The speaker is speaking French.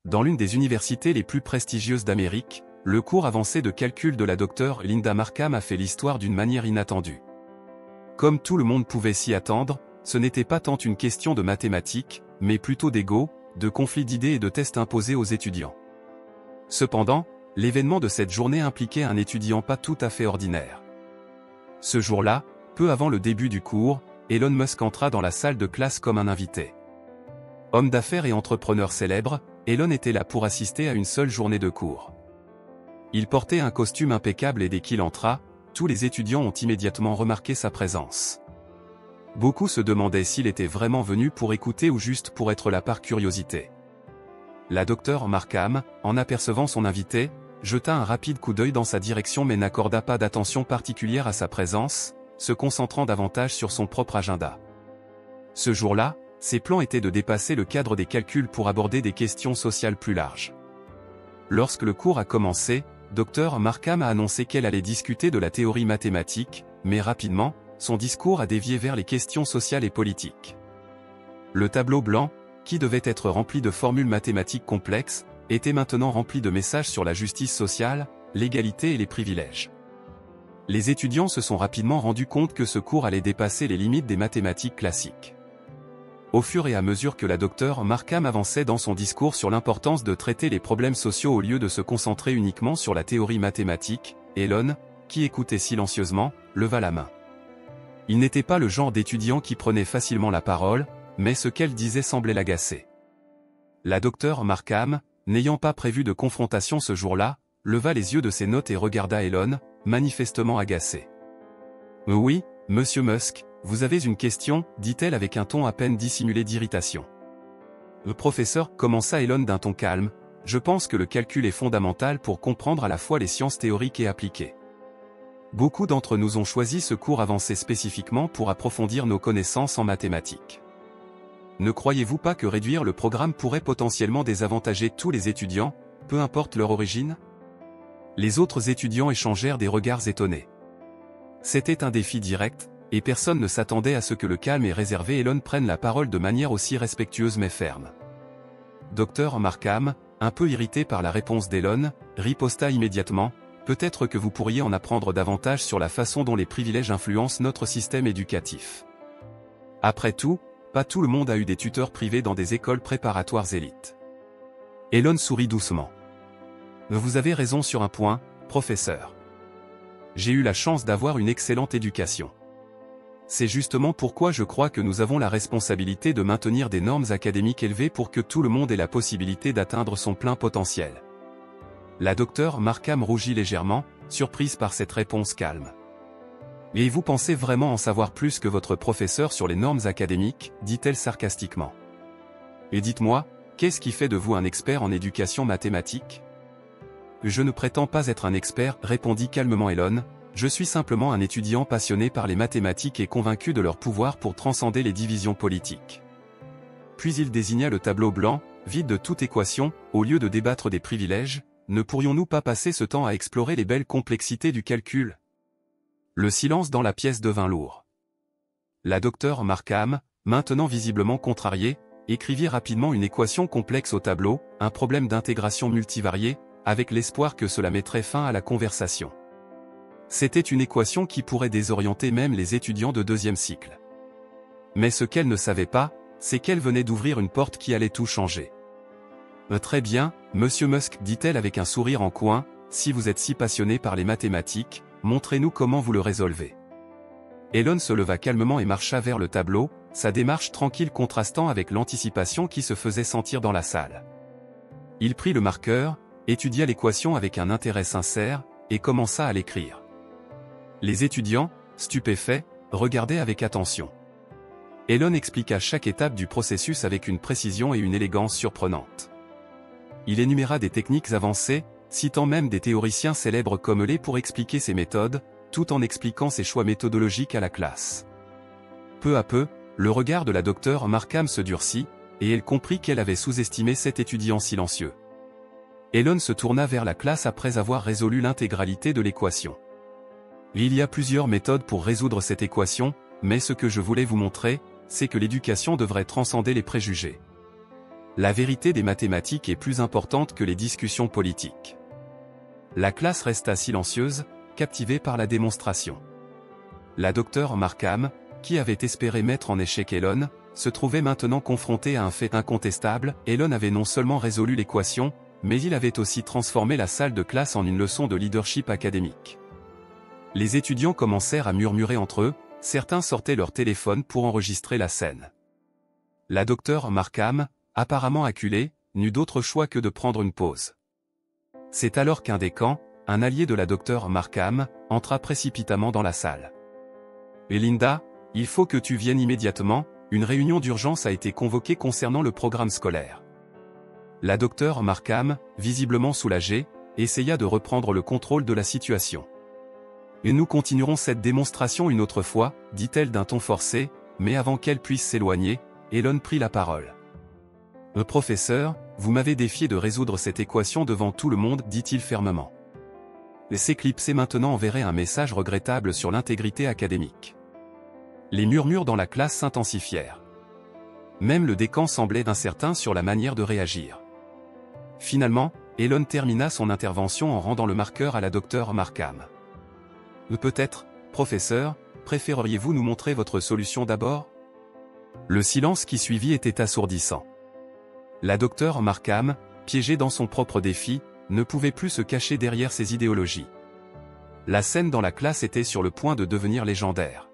dans l'une des universités les plus prestigieuses d'Amérique, le cours avancé de calcul de la docteure Linda Markham a fait l'histoire d'une manière inattendue. Comme tout le monde pouvait s'y attendre, ce n'était pas tant une question de mathématiques, mais plutôt d'ego, de conflits d'idées et de tests imposés aux étudiants. Cependant, l'événement de cette journée impliquait un étudiant pas tout à fait ordinaire. Ce jour-là, peu avant le début du cours, Elon Musk entra dans la salle de classe comme un invité. Homme d'affaires et entrepreneur célèbre, Elon était là pour assister à une seule journée de cours. Il portait un costume impeccable et dès qu'il entra, tous les étudiants ont immédiatement remarqué sa présence. Beaucoup se demandaient s'il était vraiment venu pour écouter ou juste pour être là par curiosité. La docteure Markham, en apercevant son invité, jeta un rapide coup d'œil dans sa direction mais n'accorda pas d'attention particulière à sa présence, se concentrant davantage sur son propre agenda. Ce jour-là, ses plans étaient de dépasser le cadre des calculs pour aborder des questions sociales plus larges. Lorsque le cours a commencé, Dr Markham a annoncé qu'elle allait discuter de la théorie mathématique, mais rapidement, son discours a dévié vers les questions sociales et politiques. Le tableau blanc, qui devait être rempli de formules mathématiques complexes, était maintenant rempli de messages sur la justice sociale, l'égalité et les privilèges. Les étudiants se sont rapidement rendus compte que ce cours allait dépasser les limites des mathématiques classiques. Au fur et à mesure que la docteure Markham avançait dans son discours sur l'importance de traiter les problèmes sociaux au lieu de se concentrer uniquement sur la théorie mathématique, Elon, qui écoutait silencieusement, leva la main. Il n'était pas le genre d'étudiant qui prenait facilement la parole, mais ce qu'elle disait semblait l'agacer. La docteure Markham, n'ayant pas prévu de confrontation ce jour-là, leva les yeux de ses notes et regarda Elon, manifestement agacé. « Oui, monsieur Musk, vous avez une question » dit-elle avec un ton à peine dissimulé d'irritation. « Le professeur » commença Elon d'un ton calme, « je pense que le calcul est fondamental pour comprendre à la fois les sciences théoriques et appliquées. Beaucoup d'entre nous ont choisi ce cours avancé spécifiquement pour approfondir nos connaissances en mathématiques. Ne croyez-vous pas que réduire le programme pourrait potentiellement désavantager tous les étudiants, peu importe leur origine ?» Les autres étudiants échangèrent des regards étonnés. C'était un défi direct, et personne ne s'attendait à ce que le calme et réservé Elon prenne la parole de manière aussi respectueuse mais ferme. Dr Markham, un peu irrité par la réponse d'Elon, riposta immédiatement, « Peut-être que vous pourriez en apprendre davantage sur la façon dont les privilèges influencent notre système éducatif. Après tout, pas tout le monde a eu des tuteurs privés dans des écoles préparatoires élites. » Elon sourit doucement. « Vous avez raison sur un point, professeur. J'ai eu la chance d'avoir une excellente éducation. C'est justement pourquoi je crois que nous avons la responsabilité de maintenir des normes académiques élevées pour que tout le monde ait la possibilité d'atteindre son plein potentiel. » La docteure Markham rougit légèrement, surprise par cette réponse calme. « Et vous pensez vraiment en savoir plus que votre professeur sur les normes académiques » dit-elle sarcastiquement. « Et dites-moi, qu'est-ce qui fait de vous un expert en éducation mathématique ?»« Je ne prétends pas être un expert » répondit calmement Elon, « je suis simplement un étudiant passionné par les mathématiques et convaincu de leur pouvoir pour transcender les divisions politiques. » Puis il désigna le tableau blanc, vide de toute équation, au lieu de débattre des privilèges. Ne pourrions-nous pas passer ce temps à explorer les belles complexités du calcul? Le silence dans la pièce devint lourd. La docteure Markham, maintenant visiblement contrariée, écrivit rapidement une équation complexe au tableau, un problème d'intégration multivariée, avec l'espoir que cela mettrait fin à la conversation. C'était une équation qui pourrait désorienter même les étudiants de deuxième cycle. Mais ce qu'elle ne savait pas, c'est qu'elle venait d'ouvrir une porte qui allait tout changer. « Très bien, monsieur Musk » dit-elle avec un sourire en coin, « si vous êtes si passionné par les mathématiques, montrez-nous comment vous le résolvez. » Elon se leva calmement et marcha vers le tableau, sa démarche tranquille contrastant avec l'anticipation qui se faisait sentir dans la salle. Il prit le marqueur, étudia l'équation avec un intérêt sincère, et commença à l'écrire. Les étudiants, stupéfaits, regardaient avec attention. Elon expliqua chaque étape du processus avec une précision et une élégance surprenantes. Il énuméra des techniques avancées, citant même des théoriciens célèbres comme Euler pour expliquer ses méthodes, tout en expliquant ses choix méthodologiques à la classe. Peu à peu, le regard de la docteure Markham se durcit, et elle comprit qu'elle avait sous-estimé cet étudiant silencieux. Elon se tourna vers la classe après avoir résolu l'intégralité de l'équation. Il y a plusieurs méthodes pour résoudre cette équation, mais ce que je voulais vous montrer, c'est que l'éducation devrait transcender les préjugés. La vérité des mathématiques est plus importante que les discussions politiques. La classe resta silencieuse, captivée par la démonstration. La docteure Markham, qui avait espéré mettre en échec Elon, se trouvait maintenant confrontée à un fait incontestable. Elon avait non seulement résolu l'équation, mais il avait aussi transformé la salle de classe en une leçon de leadership académique. Les étudiants commencèrent à murmurer entre eux, certains sortaient leur téléphone pour enregistrer la scène. La docteure Markham, apparemment acculée, n'eut d'autre choix que de prendre une pause. C'est alors qu'un des camps, un allié de la docteure Markham, entra précipitamment dans la salle. « Linda, il faut que tu viennes immédiatement, une réunion d'urgence a été convoquée concernant le programme scolaire. » La docteure Markham, visiblement soulagée, essaya de reprendre le contrôle de la situation. « Et nous continuerons cette démonstration une autre fois, dit-elle d'un ton forcé, mais avant qu'elle puisse s'éloigner, Elon prit la parole. « Professeur, vous m'avez défié de résoudre cette équation devant tout le monde, dit-il fermement. S'éclipser maintenant enverrait un message regrettable sur l'intégrité académique. » Les murmures dans la classe s'intensifièrent. Même le décan semblait incertain sur la manière de réagir. Finalement, Elon termina son intervention en rendant le marqueur à la docteure Markham. « Peut-être, professeur, préféreriez-vous nous montrer votre solution d'abord ?» Le silence qui suivit était assourdissant. La docteure Markham, piégée dans son propre défi, ne pouvait plus se cacher derrière ses idéologies. La scène dans la classe était sur le point de devenir légendaire.